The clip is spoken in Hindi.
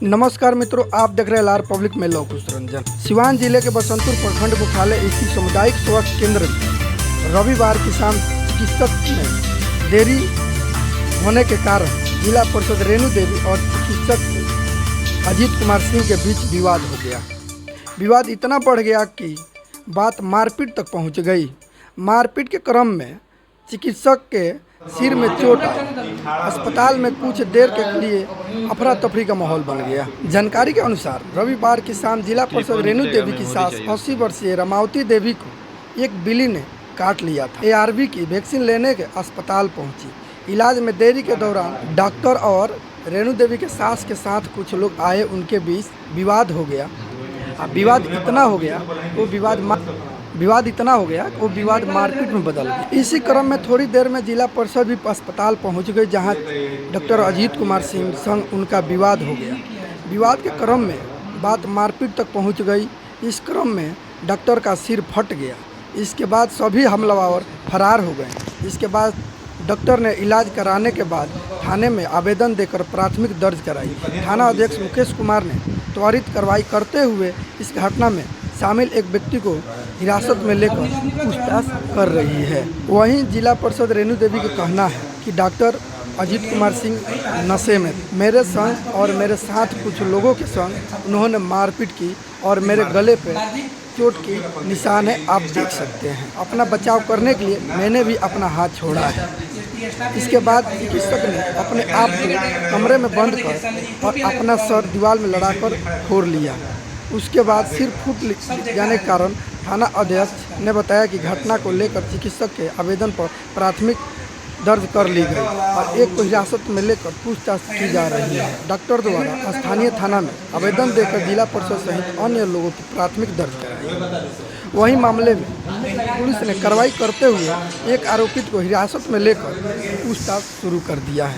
नमस्कार मित्रों, आप देख रहे हैं लार पब्लिक में लौकुश रंजन। सिवान जिले के बसंतपुर प्रखंड मुख्यालय स्थित सामुदायिक स्वास्थ्य केंद्र में रविवार की शाम चिकित्सक में देरी होने के कारण जिला परिषद रेणु देवी और चिकित्सक अजीत कुमार सिंह के बीच विवाद हो गया। विवाद इतना बढ़ गया कि बात मारपीट तक पहुंच गई। मारपीट के क्रम में चिकित्सक के सिर में चोट आई। अस्पताल में कुछ देर के लिए अफरा तफरी का माहौल बन गया। जानकारी के अनुसार रविवार की शाम जिला परिषद रेणु देवी की सास 80 वर्षीय रमावती देवी को एक बिल्ली ने काट लिया था। ARV की वैक्सीन लेने के अस्पताल पहुंची। इलाज में देरी के दौरान डॉक्टर और रेणु देवी के सास के साथ कुछ लोग आए, उनके बीच विवाद हो गया। विवाद इतना हो गया वो विवाद मारपीट में बदल गया। इसी क्रम में थोड़ी देर में जिला परिषद भी अस्पताल पहुंच गई, जहां डॉक्टर अजीत कुमार सिंह संग उनका विवाद हो गया। विवाद के क्रम में बात मारपीट तक पहुंच गई। इस क्रम में डॉक्टर का सिर फट गया। इसके बाद सभी हमलावर फरार हो गए। इसके बाद डॉक्टर ने इलाज कराने के बाद थाने में आवेदन देकर प्राथमिक दर्ज कराई। थाना अध्यक्ष मुकेश कुमार ने त्वरित कार्रवाई करते हुए इस घटना में शामिल एक व्यक्ति को हिरासत में लेकर पूछताछ कर रही है। वहीं जिला परिषद रेणु देवी का कहना है कि डॉक्टर अजीत कुमार सिंह नशे में मेरे संग और मेरे साथ कुछ लोगों के संग उन्होंने मारपीट की और मेरे गले पे चोट की निशान है, आप देख सकते हैं। अपना बचाव करने के लिए मैंने भी अपना हाथ छोड़ा है। इसके बाद चिकित्सक ने अपने आप को कमरे में बंद कर और अपना सर दीवार में लड़ाकर फोड़ लिया। उसके बाद सिर फूट जाने के कारण थाना अध्यक्ष ने बताया कि घटना को लेकर चिकित्सक के आवेदन पर प्राथमिक दर्ज कर ली गई और एक को हिरासत में लेकर पूछताछ की जा रही है। डॉक्टर द्वारा स्थानीय थाना में आवेदन देकर जिला परिषद सहित अन्य लोगों की प्राथमिक दर्ज कराई। वहीं मामले में पुलिस ने कार्रवाई करते हुए एक आरोपित को हिरासत में लेकर पूछताछ शुरू कर दिया है।